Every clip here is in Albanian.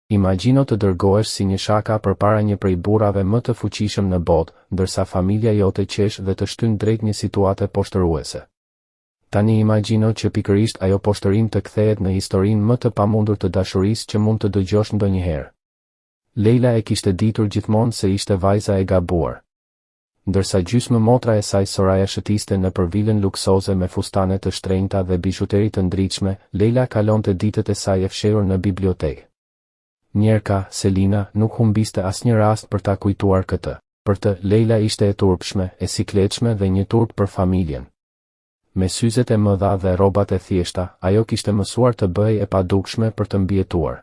Imagjino të dërgohesh si një shaka përpara një prej burrave më të fuqishëm në botë, ndërsa familja jote qesh dhe të shtyn drejt një situate poshtëruese. Tani imagjino që pikërisht ajo poshtërim të kthehet në historinë më të pamundur të dashurisë që mund të dëgjosh ndonjëherë. Leila e kishte ditur gjithmonë se ishte vajza e gabuar. Ndërsa gjysmë motra e saj Soraya shëtiste në përvilën luksoze me fustane të shtrenjta dhe bijuteri të ndritshme, Leila kalonte ditët e saj e fshehur në bibliotekë. Njerka, Selina, nuk humbiste asnjë rast për ta kujtuar këtë. Për të, Leila ishte e turpshme, e sikletshme dhe një turp për familjen. Me syzet e mëdha dhe rrobat e thjeshta, ajo kishte mësuar të bëhej e padukshme për të mbijetuar.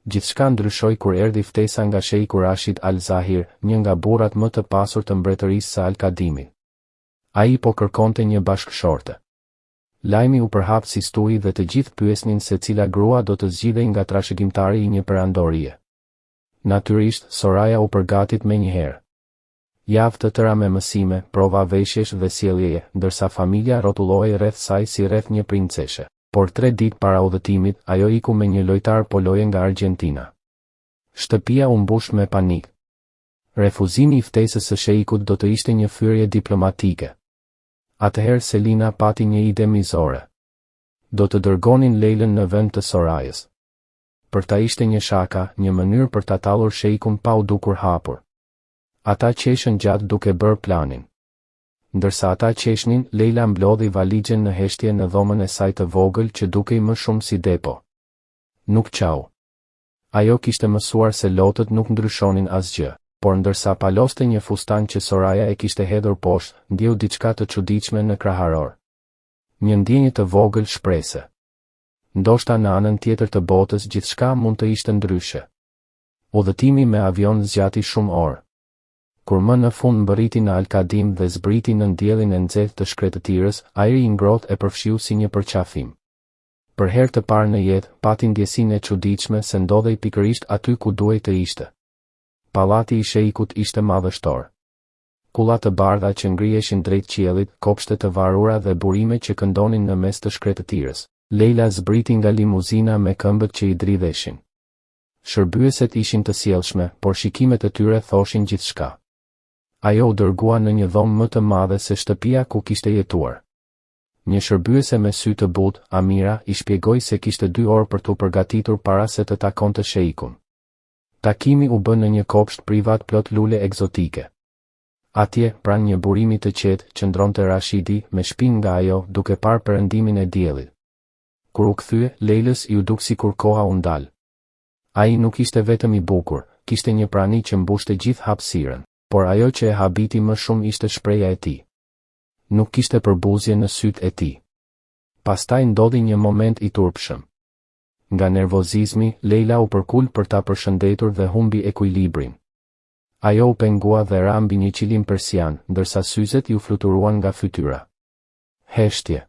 Gjithçka ndryshoi kur erdhi ftesa nga Sheiku Rashid Al-Zahir, një nga burrat më të pasur të mbretërisë së Al-Kadimit. Ai po kërkonte një bashkëshorte. Lajmi u përhap si stuhi dhe të gjithë pyesnin se cila grua do të zgjidhej nga trashëgimtari i një perandorie. Natyrisht, Soraya u përgatit menjëherë. Javë të tëra me mësime, prova veshjesh dhe sjelljeje, ndërsa familja rrotullohej rreth saj si rreth një princeshe. Por 3 ditë para udhëtimit, ajo iku me një lojtar poloje nga Argentina. Shtëpia u mbush me panik. Refuzimi i ftesës së sheikut do të ishte një fyerje diplomatike. Atëherë Selina pati një ide mizore. Do të dërgonin Leilën në vend të Sorayës. Për ta ishte një shaka, një mënyrë për ta tallur sheikun pa u dukur hapur. Ata qeshën gjatë duke bërë planin. Ndërsa ata qeshnin, Leila mblodhi valixhen në heshtje në dhomën e saj të vogël që dukej më shumë si depo. Nuk qau. Ajo kishte mësuar se lotët nuk ndryshonin asgjë, por ndërsa paloste një fustan që Soraya e kishte hedhur poshtë, ndjeu diçka të çuditshme në kraharor. Një ndjenjë të vogël shprese. Ndoshta në anën tjetër të botës gjithçka mund të ishte ndryshe. Udhëtimi me avion zgjati shumë orë. Kur më në fund mbërriti në Al-Kadim dhe zbriti në diellin e nxehtë të shkretëtirës, ajri i ngrohtë e përfshiu si një përqafim. Për herë të parë në jetë, pati ndjesinë e çuditshme se ndodhej pikërisht aty ku duhej të ishte. Pallati i sheikut ishte madhështor. Kulla të bardha që ngriheshin drejt qiellit, kopshte të varura dhe burime që këndonin në mes të shkretëtirës. Leila zbriti nga limuzina me këmbët që i dridheshin. Shërbyeset ishin të sjellshme, por shikimet e tyre thoshin gjithçka. Ajo u dërgua në një dhomë më të madhe se shtëpia ku kishte jetuar. Një shërbyese me sy të butë, Amira, i shpjegoi se kishte 2 orë për t'u përgatitur para se të takonte sheikun. Takimi u bë në një kopsht privat plot lule egzotike. Atje, pranë një burimi të qetë, qëndronte Rashidi me shpinë nga ajo, duke parë perëndimin e diellit. Kur u kthye, Leilës iu duk sikur koha u ndal. Ai nuk ishte vetëm i bukur, kishte një prani që mbushte gjithë hapësirën. Por ajo që e habiti më shumë ishte shpreha e tij. Nuk kishte përbuzje në sytë e tij. Pastaj ndodhi një moment i turpshëm. Nga nervozizmi, Leila u përkul për ta përshëndetur dhe humbi ekuilibrin. Ajo u pengua dhe ra mbi një qilim persian, ndërsa syzet ju fluturuan nga fytyra. Heshtje.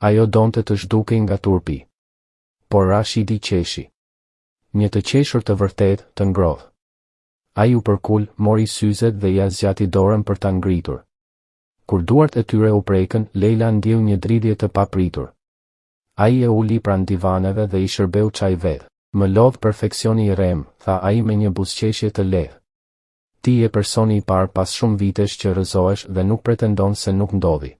Ajo donte të zhdukej nga turpi. Por Rashidi qeshi. Një të qeshur të vërtet, të ngrohtë. Ai u përkul, mori syzet dhe ja zgjati dorën për ta ngritur. Kur duart e tyre u prekën, Leila ndjeu një dridhje të papritur. Ai e uli pranë divaneve dhe i shërbeu çaj vet. Më lodh perfeksioni i rem, tha ai me një buzëqeshje të lehtë. Ti je personi i parë pas shumë vitesh që rrëzohesh dhe nuk pretendon se nuk ndodhi.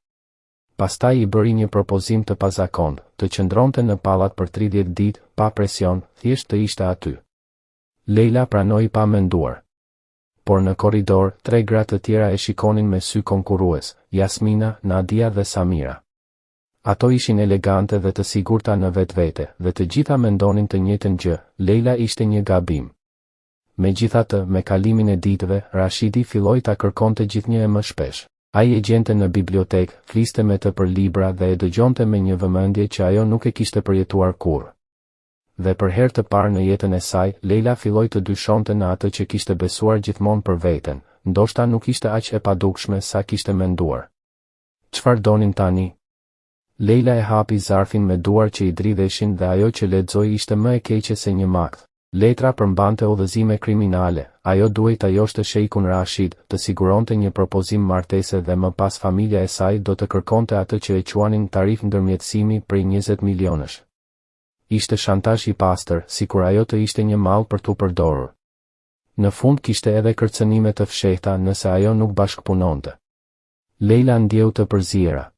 Pastaj i bëri një propozim të pazakontë, të qëndronte në pallat për 30 ditë, pa presion, thjesht të ishte aty. Leila pranoi pa menduar. Por në korridor, 3 gra të tjera e shikonin me sy konkurrues, Jasmina, Nadia dhe Samira. Ato ishin elegante dhe të sigurta në vetvete, dhe të gjitha mendonin të njëjtën gjë, Leila ishte një gabim. Megjithatë, me kalimin e ditëve, Rashidi filloi ta kërkonte gjithnjë e më shpesh. Ai e gjente në bibliotekë, fliste me të për libra dhe e dëgjonte me një vëmendje që ajo nuk e kishte përjetuar kurrë. Dhe për herë të parë në jetën e saj, Leila filloi të dyshonte në atë që kishte besuar gjithmonë për veten, ndoshta nuk ishte aq e padukshme sa kishte menduar. Çfarë donin tani? Leila e hapi zarfin me duar që i dridheshin dhe ajo që lexoi ishte më e keqe se një makth. Letra përmbante udhëzime kriminale, ajo duhej ta joshte Sheikun Rashid, të siguronte një propozim martese dhe më pas familja e saj do të kërkonte atë që e quanin tarif ndërmjetësimi prej 20 milionësh. Ishte shantazh I pastër, sikur ajo të ishte një mall për t'u përdorur. Në fund kishte edhe kërcënime të fshehta nëse ajo nuk bashkëpunonte. Leila ndjeu të përziera.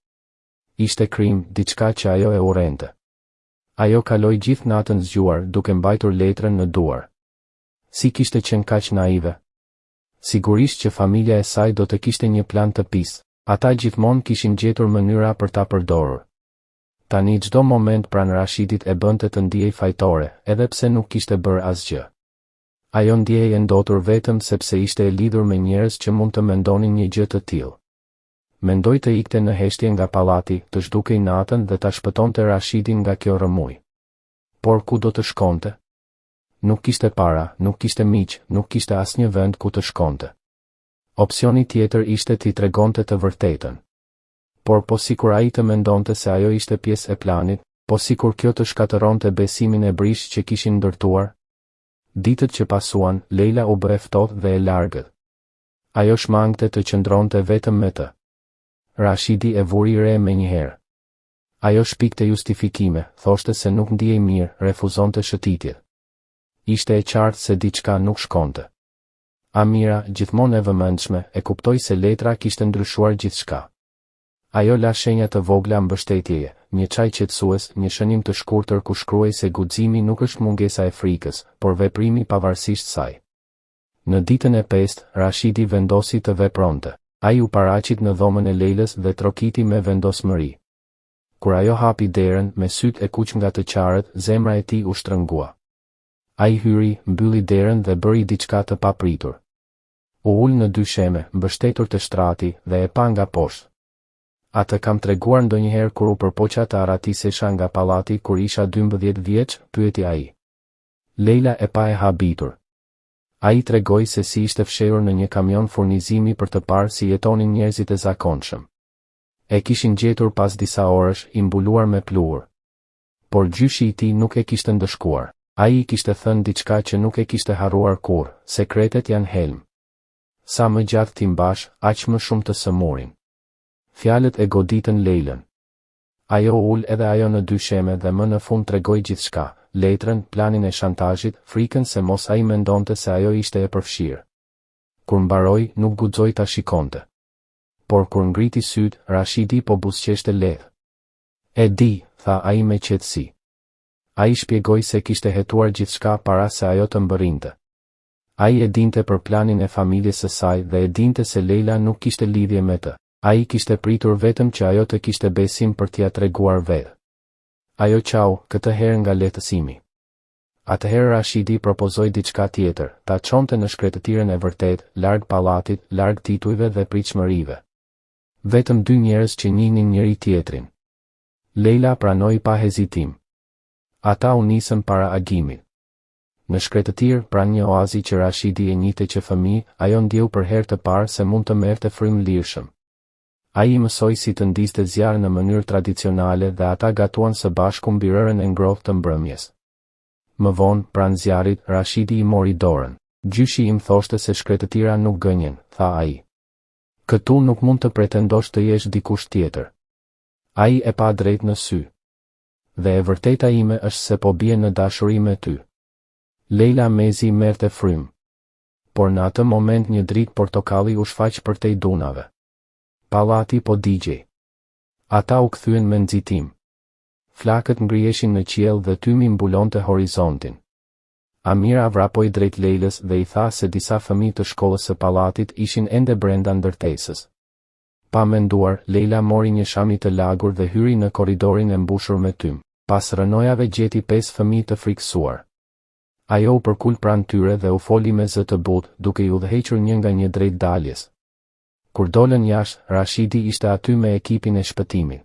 Ishte krim, diçka që ajo e urrente. Ajo kaloi gjithë natën zgjuar duke mbajtur letrën në duar. Si kishte qenë kaq naive? Sigurisht që familja e saj do të kishte një plan të pisë. Ata gjithmonë kishin gjetur mënyra për ta përdorur. Tani çdo moment pranë Rashidit e bënte të ndiej fajtore, edhe pse nuk kishte bërë asgjë. Ajo ndjej e ndotur vetëm sepse ishte e lidhur me njerëz që mund të mendonin një gjë të tillë. Mendoi të ikte në heshtje nga pallati, të zhdukej natën dhe ta shpëtonte Rashidin nga kjo rrëmuj. Por ku do të shkonte? Nuk kishte para, nuk kishte miq, nuk kishte asnjë vend ku të shkonte. Opsioni tjetër ishte t'i tregonte të vërtetën. Por po sikur ai të mendonte se ajo ishte pjesë e planit, po sikur kjo të shkatëronte besimin e brish që kishin ndërtuar. Ditët që pasuan, Leila u bë e ftohtë dhe e largët. Ajo shmangte të qëndronte vetëm me të. Rashidi e vuri re menjëherë. Ajo shpikte justifikime, thoshte se nuk ndihej mirë, refuzonte shëtitjet. Ishte e qartë se diçka nuk shkonte. Amira, gjithmonë e vëmendshme, e kuptoi se letra kishte ndryshuar gjithçka. Ajo la shenja të vogla mbështetjeje, një çaj qetësues, një shënim të shkurtër ku shkruaj se guximi nuk është mungesa e frikës, por veprimi pavarësisht saj. Në ditën e 5, Rashidi vendosi të vepronte. Ai u paraqit në dhomën e Leilës dhe trokiti me vendosmëri. Kur ajo hapi derën, me sytë e kuq nga të qarët, zemra e tij u shtrëngua. Ai hyri, mbylli derën dhe bëri diçka të papritur. U ul në dysheme, mbështetur te shtrati, dhe e pa nga poshtë. Atë kam treguar ndonjëherë kur u përpoqa të aratisesha nga pallati kur isha 12 vjeç, pyeti ai. Leila e pa e habitur. Ai tregoi se si ishte fshehur në një kamion furnizimi për të parë si jetonin njerëzit e zakonshëm. E kishin gjetur pas disa orësh, I mbuluar me pluhur. Por gjyshi I tij nuk e kishte ndëshkuar. Ai I kishte thënë diçka që nuk e kishte harruar kurrë, sekretet janë helm. Sa më gjatë ti mbash, aq më shumë të sëmurin. Fjalët e goditën Leilën. Ajo ul edhe ajo në dysheme dhe më në fund tregoi gjithçka, letrën, planin e shantazhit, frikën se mos ai mendonte se ajo ishte e përfshirë. Kur mbaroi, nuk guxoi ta shikonte. Por kur ngriti syt, Rashidi po buzëqeshte lehtë. E di, tha ai me qetësi. Ai shpjegoi se kishte hetuar gjithçka para se ajo të mbërrinte. Ai e dinte për planin e familjes së saj dhe e dinte se Leila nuk kishte lidhje me të. Ai kishte pritur vetëm që ajo të kishte besim për t'ia treguar vetë. Ajo qau, këtë herë nga lehtësimi. Atëherë Rashidi propozoi diçka tjetër, ta çonte në shkretëtirën e vërtet, larg pallatit, larg titujve dhe pritshmërive. Vetëm 2 njerëz që njihnin njëri tjetrin. Leila pranoi pa hezitim. Ata u nisën para agimit. Në shkretëtir, pranë një oazi që Rashidi e njihte që fëmijë, ajo ndjeu për herë të parë se mund të merrte frymë lirshëm. Ai mësoi si të ndiste zjarr në mënyrë tradicionale dhe ata gatuan së bashku mbi rërën e ngrohtë të mbrëmjes. Më vonë, pranë zjarrit, Rashidi I mori dorën. Gjyshi im thoshte se shkretëtira nuk gënjen, tha ai. Këtu nuk mund të pretendosh të jesh dikush tjetër. Ai e pa drejt në sy. Dhe e vërteta ime është se po bie në dashuri me ty. Leila mezi merrte frymë. Por në atë moment një dritë portokalli u shfaq përtej dunave. Pallati po digjej. Ata u kthyen me nxitim. Flakët ngrieshin në qiell dhe tymi mbulonte horizontin. Amira vrapoi drejt Leilës dhe I tha se disa fëmijë të shkollës së pallatit ishin ende brenda ndërtesës. Pa menduar, Leila mori një shami të lagur dhe hyri në korridorin e mbushur me tym. Pas rënojave gjeti 5 fëmijë të frikësuar. Ajo u përkul pranë tyre dhe u foli me zë të butë, duke I udhëhequr një nga një drejt daljes. Kur dolën jashtë, Rashidi ishte aty me ekipin e shpëtimit.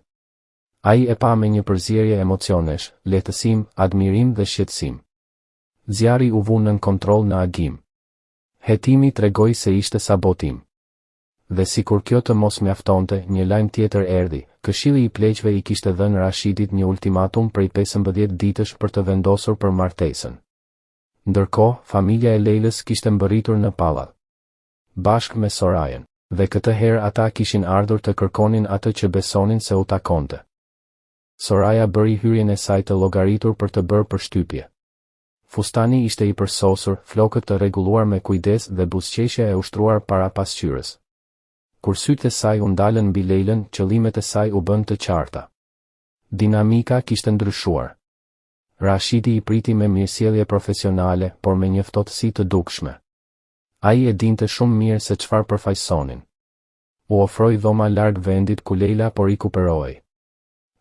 Ai e pa me një përzierje emocionesh, lehtësim, admirim dhe shqetësim. Zjarri u vu nën kontroll në agim. Hetimi tregoi se ishte sabotim. Dhe sikur kjo të mos mjaftonte, një lajm tjetër erdhi. Këshilli I pleqve I kishte dhënë Rashidit një ultimatum prej 15 ditësh për të vendosur për martesën. Ndërkohë, familja e Leilës kishte mbërritur në pallat, bashkë me Sorajen. Dhe këtë herë ata kishin ardhur të kërkonin atë që besonin se u takonte. Soraya bëri hyrjen e saj të llogaritur për të bërë përshtypje. Fustani ishte i përsosur, flokët të rregulluar me kujdes dhe buzëqeshja e ushtruar para pasqyrës. Kur sytë e saj u ndalën mbi Leilën, qëllimet e saj u bën të qarta. Dinamika kishte ndryshuar. Rashidi i priti me mirësjellje profesionale, por me një ftohtësi të dukshme. Ai e dinte shumë mirë se çfarë përfaqësonin. U ofroi dhoma larg vendit ku Leila po rikuperohej.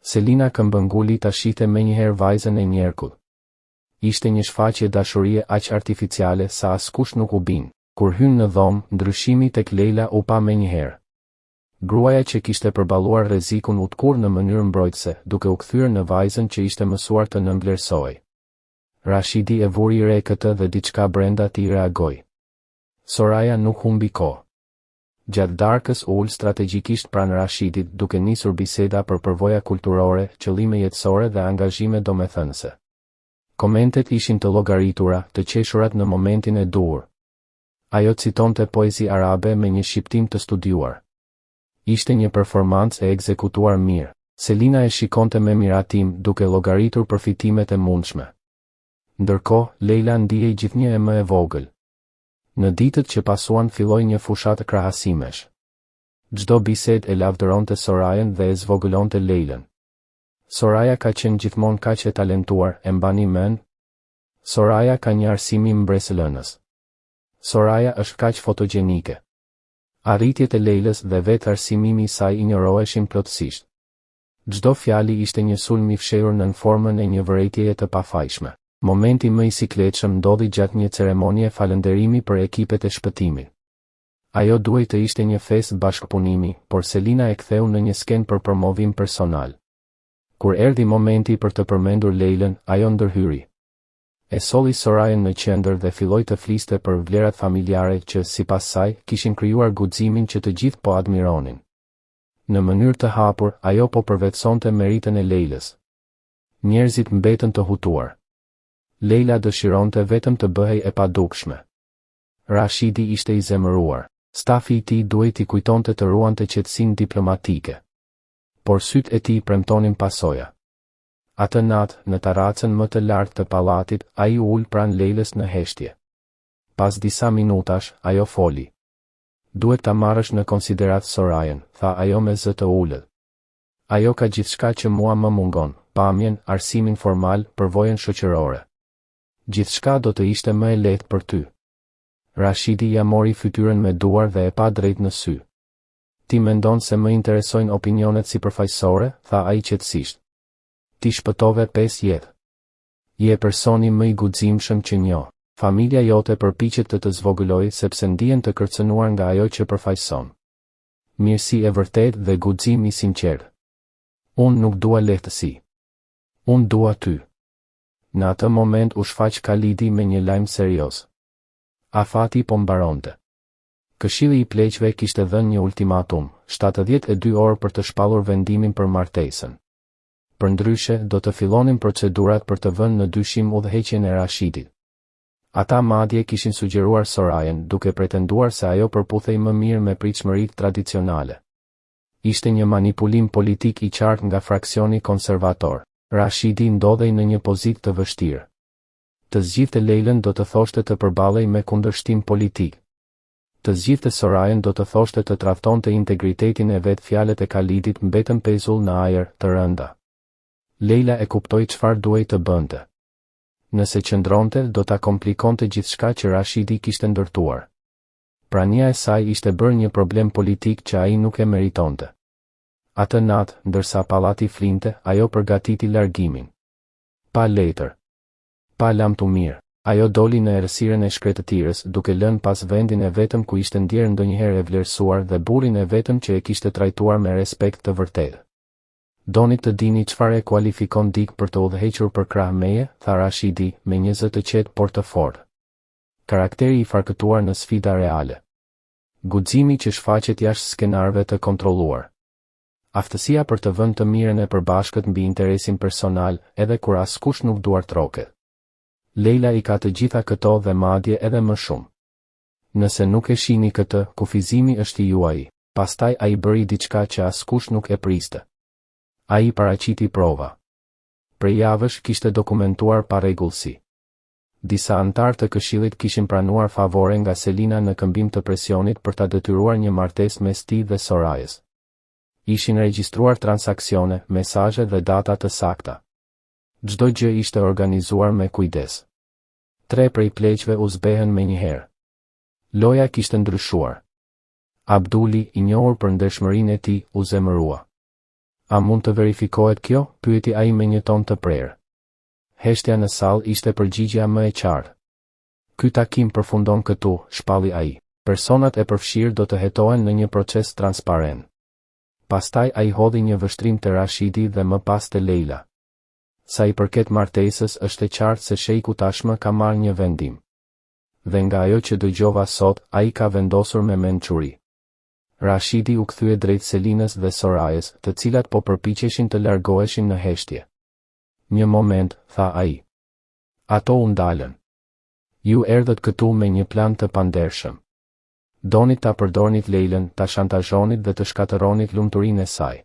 Selina këmbënguli ta shihte menjëherë vajzën e njerkut. Ishte një shfaqje dashurie aq artificiale sa askush nuk u bin. Kur hyn në dhomë, ndryshimi tek Leila u pa menjëherë. Gruaja që kishte përballuar rrezikun u tkur në mënyrë mbrojtëse, duke u kthyer në vajzën që ishte mësuar të nënvlerësojë. Rashidi e vuri re këtë dhe diçka brenda t'i reagoi. Soraya nuk humbi kohë. Gjatë darkës u ul strategjikisht pranë Rashidit, duke nisur biseda për përvoja kulturore, qëllime jetësore dhe angazhime domethënëse. Komentet ishin të llogaritura, të qeshurat në momentin e duhur. Ajo citonte poezi arabe me një shqiptim të studiuar. Ishte një performancë e ekzekutuar mirë. Selina e shikonte me miratim, duke llogaritur përfitimet e mundshme. Ndërkohë, Leila ndihej gjithnjë e më e vogël. Në ditët që pasuan filloi një fushat krahasimesh. Çdo bisedë e lavdëronte Sorayën dhe e zvogëlonte Leilën. Soraya ka qenë gjithmonë kaq e talentuar, e mbani mend? Soraya ka një arsimim mbresëlënës. Soraya është kaq fotogjenike. Arritjet e Leilës dhe vetë arsimimi i saj injoroheshin plotësisht. Çdo fjali ishte një sulm i fshehur në formën e një vërejtjeje të pafajshme. Momenti më i sikletshëm ndodhi gjatë një ceremonie falënderimi për ekipet e shpëtimit. Ajo duhej të ishte një festë bashkëpunimi, por Selina e ktheu në një skenë për promovim personal. Kur erdhi momenti për të përmendur Leilën, ajo ndërhyri. E solli Sorayën në qendër dhe filloi të fliste për vlerat familjare që, sipas saj, kishin krijuar guximin që të gjithë po admironin. Në mënyrë të hapur, ajo po përvetësonte meritën e Leilës. Njerëzit mbetën të hutuar. Leila dëshironte vetëm të bëhej e padukshme. Rashidi ishte i zemëruar. Stafi i tij duhej t'i kujtonte të ruante qetësinë diplomatike. Por sytë e tij premtonin pasoja. Atë natë, në terracën më të lartë të pallatit, ai u ul pranë Leilës në heshtje. Pas disa minutash, ajo foli. Duhet ta marrësh në konsiderat Sorayën, tha ajo me zë të ulët. Ajo ka gjithçka që mua më mungon, pamjen, arsimin formal, përvojën shoqërore. Gjithçka do të ishte më e lehtë për ty. Rashidi ja mori fytyrën me duar dhe e pa drejt në sy. Ti mendon se më interesojnë opinionet sipërfaqësore, tha ai qetësisht. Ti shpëtove 5 jetë. Je personi më i guximshëm që njoh. Familja jote përpiqet të zvogëlojë sepse ndihen të kërcënuar nga ajo që përfaqëson. Mirësi e vërtet dhe guxim i sinqert. Unë nuk dua lehtësi. Unë dua ty. Në atë moment u shfaq Kalidi me një lajm serioz. Afati po mbaronte. Këshilli i pleqve kishte dhënë një ultimatum, 72 orë për të shpallur vendimin për martesën. Përndryshe, do të fillonin procedurat për të vënë në dyshim udhëheqjen e Rashidit. Ata madje kishin sugjeruar Sorayën, duke pretenduar se ajo përputhej më mirë me pritshmëritë tradicionale. Ishte një manipulim politik i qartë nga fraksioni konservator. Rashidi ndodhej në një pozitë të vështirë. Të zgjidhte Leilën do të thoshte të përballej me kundërshtim politik. Të zgjidhte Sorayën do të thoshte të tradhtonte integritetin e vet. Fjalët e Kalidit mbetën pezull në ajër, të rënda. Leila e kuptoi çfarë duhej të bënte. Nëse qëndronte, do ta komplikonte gjithçka që Rashidi kishte ndërtuar. Prania e saj ishte bërë një problem politik që ai nuk e meritonte. Atë natë, ndërsa pallati flinte, ajo përgatiti largimin. Pa letër. Pa lam të mirë. Ajo doli në errësirën e shkretëtirës, duke lënë pas vendin e vetëm ku ishte ndjerë ndonjëherë e vlerësuar dhe burrin e vetëm që e kishte trajtuar me respekt të vërtetë. Doni të dini çfarë e kualifikon dik për të udhëhequr për krah meje, tha Rashidi, me një zë të qetë por të fortë. Karakteri i farkëtuar në sfida reale. Guximi që shfaqet jashtë skenarëve të kontrolluar. Aftësia për të vënë të mirën e përbashkët mbi interesin personal, edhe kur askush nuk duartroket. Leila i ka të gjitha këto dhe madje edhe më shumë. Nëse nuk e shihni këtë, kufizimi është i juaj. Pastaj ai bëri diçka që askush nuk e priste. Ai paraqiti prova. Prej javësh kishte dokumentuar parregullsi. Disa antar të këshillit kishin pranuar favore nga Selina në këmbim të presionit për ta detyruar një martesë mes tij dhe Sorayës. Ishin regjistruar transaksione, mesazhe dhe data të sakta. Çdo gjë ishte organizuar me kujdes. 3 prej pleqve u zbehen menjëherë. Loja kishte ndryshuar. Abduli, i njohur për ndershmërinë e tij, u zemërua. A mund të verifikohet kjo? Pyeti ai me një ton të prerë. Heshtja në sallë ishte përgjigjja më e qartë. Ky takim përfundon këtu, shpalli ai. Personat e përfshirë do të hetohen në një proces transparent. Pastaj ai hodhi një vështrim te Rashidi dhe më pas te Leila. Sa i përket martesës, është e qartë se shejku tashmë ka marrë një vendim. Dhe nga ajo që dëgjova sot, ai ka vendosur me mençuri. Rashidi u kthye drejt Selinës dhe Sorayës, të cilat po përpiqeshin të largoheshin në heshtje. Një moment, tha ai. Ato u ndalën. Ju erdhët këtu me një plan të pandershëm. Donit ta përdornit Leilën, ta shantazhonit dhe të shkatëronit lumturinë e saj.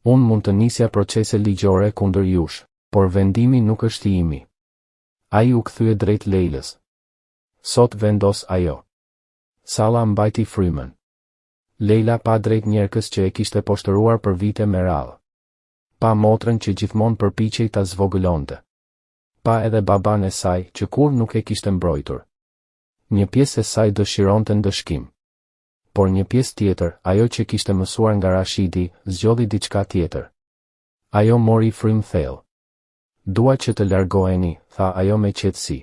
Unë mund të nisja procese ligjore kundër jush, por vendimi nuk është i imi. Ai u kthye drejt Leilës. Sot vendos ajo. Salla mbajti frymën. Leila pa drejt njerëkës që e kishte poshtëruar për vite me radhë. Pa motrën që gjithmonë përpiqej ta zvogëlonte. Pa edhe baban e saj që kur nuk e kishte mbrojtur. Një pjesë e saj dëshironte ndëshkim. Por një pjesë tjetër, ajo që kishte mësuar nga Rashidi, zgjodhi diçka tjetër. Ajo mori frymë thellë. Dua që të largoheni, tha ajo me qetësi.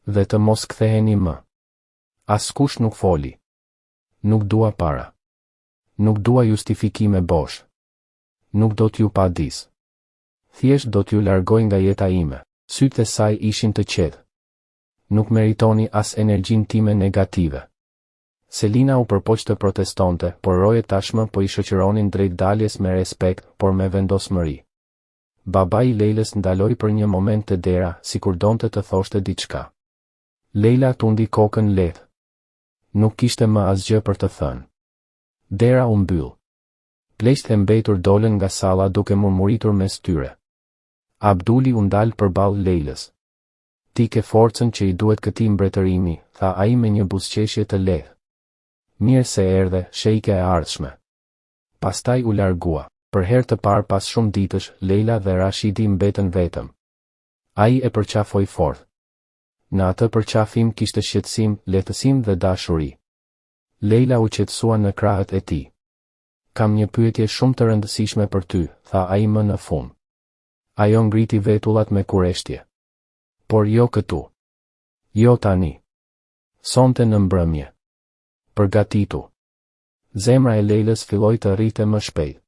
Dhe të mos ktheheni më. Askush nuk foli. Nuk dua para. Nuk dua justifikime bosh. Nuk do t'ju padis. Thjesht do t'ju largoj nga jeta ime. Sytë e saj ishin të qetë. Nuk meritoni as energjin time negative. Selina u përpoq të protestonte, por rojet tashmë po i shoqëronin drejt daljes me respekt, por me vendosmëri. Babai i Leilës ndaloi për një moment të dera, sikur donte të thoshte diçka. Leila tundi kokën lehtë. Nuk kishte më asgjë për të thënë. Dera u mbyll. Pleqt e mbetur dolën nga salla duke murmuritur mes tyre. Abduli u ndal përballë Leilës. Ti ke forcën që i duhet këtij mbretërimi, tha ai me një buzëqeshje të lehtë. Mirë se erdhe, shejke e ardhshme. Pastaj u largua. Për herë të parë pas shumë ditësh, Leila dhe Rashidi mbetën vetëm. Ai e përqafoi fort. Në atë përqafim kishte shqetësim, lehtësim dhe dashuri. Leila u qetësua në krahët e tij. Kam një pyetje shumë të rëndësishme për ty, tha ai më në fund. Ajo ngriti vetullat me kureshtje. Por jo këtu. Jo tani. Sonte në mbrëmje. Përgatitu. Zemra e Leilës filloi të rrite më shpejt.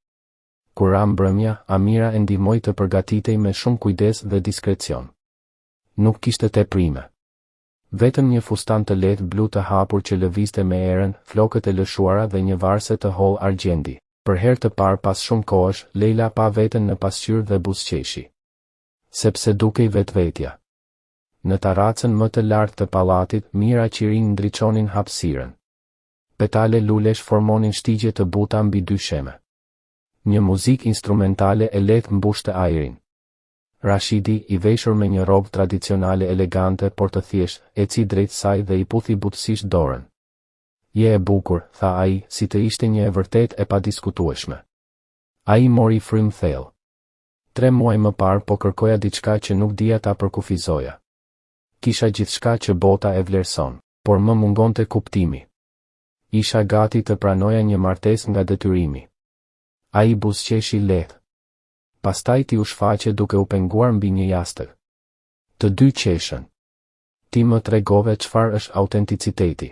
Kur ra mbrëmja, Amira e ndihmoi të përgatitej me shumë kujdes dhe diskrecion. Nuk kishte teprime. Vetëm një fustan të lehtë blu të hapur që lëvizte me erën, flokët e lëshuara dhe një varse të hollë argjendi. Për herë të parë pas shumë kohësh, Leila pa veten në pasqyrë dhe buzëqeshi. Sepse dukej vetvetja. Në terracën më të lartë të pallatit, mira qirin ndriçonin hapësirën. Petale lulesh formonin shtigje të buta mbi dy sheme. Një muzikë instrumentale e lehtë mbushte ajrin. Rashidi, i veshur me një robë tradicionale elegante por të thjeshtë, eci drejt saj dhe i puthi butësisht dorën. Je e bukur, tha ai, si të ishte një e vërtet e padiskutueshme. Ai mori frymë thellë. 3 muaj më parë po kërkoja diçka që nuk dija ta përkufizoja. Kisha gjithçka që bota e vlerëson, por më mungonte kuptimi. Isha gati të pranoja një martesë nga detyrimi. Ai buzëqeshi lehtë. Pastaj ti u shfaqe duke u penguar mbi një jastëk. Të dy qeshën. Ti më tregove çfarë është autenticiteti.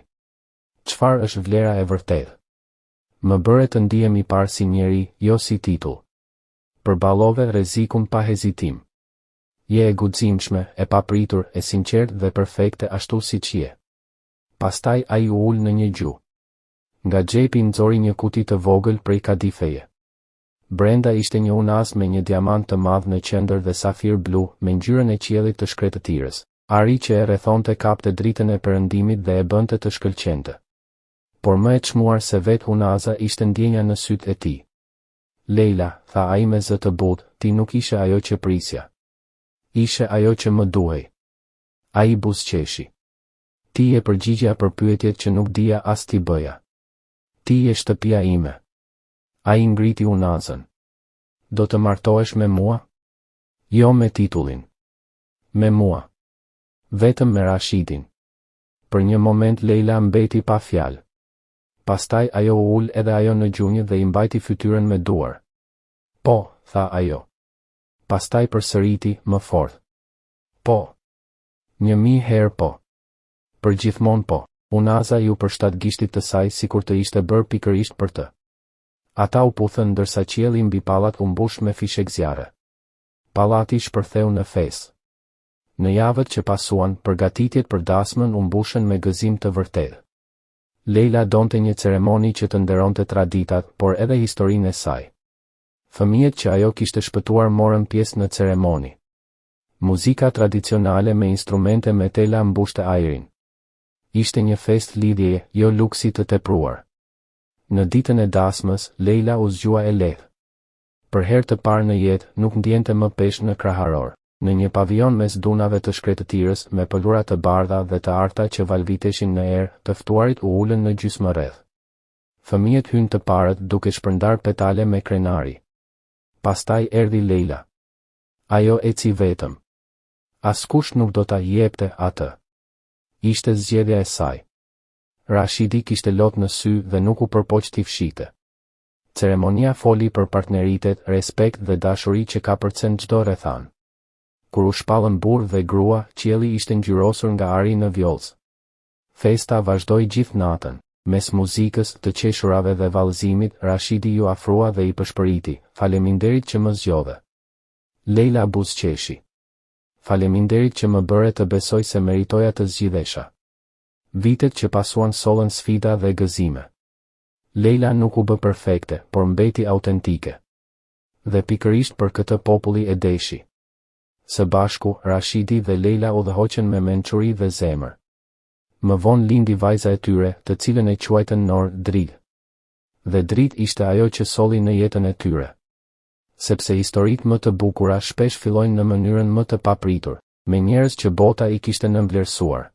Çfarë është vlera e vërtetë. Më bëre të ndihem i parë si njeri, jo si titull. Përballove rrezikun pa hezitim. Je e guximshme, e papritur, e sinqertë dhe perfekte ashtu siç je. Pastaj ai u ul në një gjuhë. Nga xhepi nxori një kuti të vogël prej kadifeje. Brenda ishte një unaz me një diamant të madh në qendër dhe safir blu, me ngjyrën e qiellit të shkretëtirës. Ari që e rrethonte kapte dritën e perëndimit dhe e bënte të shkëlqente. Por më e çmuar se vetë unaza ishte ndjenja në sytë e tij. Leila, tha ai me zë të butë, ti nuk ishe ajo që prisja. Ishe ajo që më duhej. Ai buzëqeshi. Ti e përgjigja për pyetjet që nuk dija as ti bëja. Ti e shtëpia ime. Ai ngriti unazën. Do të martohesh me mua? Jo me titullin. Me mua. Vetëm me Rashidin. Për një moment Leila mbeti pa fjalë. Pastaj ajo u ul edhe ajo në gjunjë dhe i mbajti fytyrën me duar. Po, tha ajo. Pastaj përsëriti më fort. Po. 1000 herë po. Përgjithmonë po. Unaza ju përshtat gishtit të saj sikur të ishte bërë pikërisht për të. Ata u puthën ndërsa qielli mbi pallat u mbush me fishek zjarre. Pallati shpërtheu në fesë. Në javët që pasuan, përgatitjet për dasmën u mbushën me gëzim të vërtetë. Leila donte një ceremoni që të nderonte traditat, por edhe historinë e saj. Fëmijët që ajo kishte shpëtuar morën pjesë në ceremoni. Muzika tradicionale me instrumente metela mbushte ajrin. Ishte një fest lidhje, jo luksi të tepruar. Në ditën e dasmës, Leila u zgjua e lehtë. Për herë të parë në jetë, nuk ndjente më peshë në kraharor. Në një pavion mes dunave të shkretëtirës, me pëllura të bardha dhe të arta që valviteshin në erë, të ftuarit u ulën në gjysmë rreth. Fëmijët hynë të parët duke shpërndar petale me krenari. Pastaj erdhi Leila. Ajo eci vetëm. Askush nuk do ta jepte atë. Ishte zgjedhja e saj. Rashidi kishte lot në sy dhe nuk u përpoq t'i fshite. Ceremonia foli për partneritet, respekt dhe dashuri që ka përcen çdo rrethan. Kur u shpallën burr dhe grua, qielli ishte ngjyrosur nga ari në vjollës. Festa vazhdoi gjithë natën. Mes muzikës, të qeshurave dhe vallëzimit, Rashidi ju afrua dhe i përshpëriti, faleminderit që më zgjodhe. Leila buzëqeshi. Faleminderit që më bëre të besoj se meritoja të zgjidhesha. Vitet që pasuan sollën sfida dhe gëzime. Leila nuk u bë perfekte, por mbeti autentike. Dhe pikërisht për këtë populli e deshi. Së bashku, Rashidi dhe Leila udhëhoqën me mençuri dhe zemër. Më vonë lindi vajza e tyre, të cilën e quajtën Nor Drit. Dhe Drit ishte ajo që solli në jetën e tyre. Sepse historitë më të bukura shpesh fillojnë në mënyrën më të papritur, me njerëz që bota i kishte nënvlerësuar.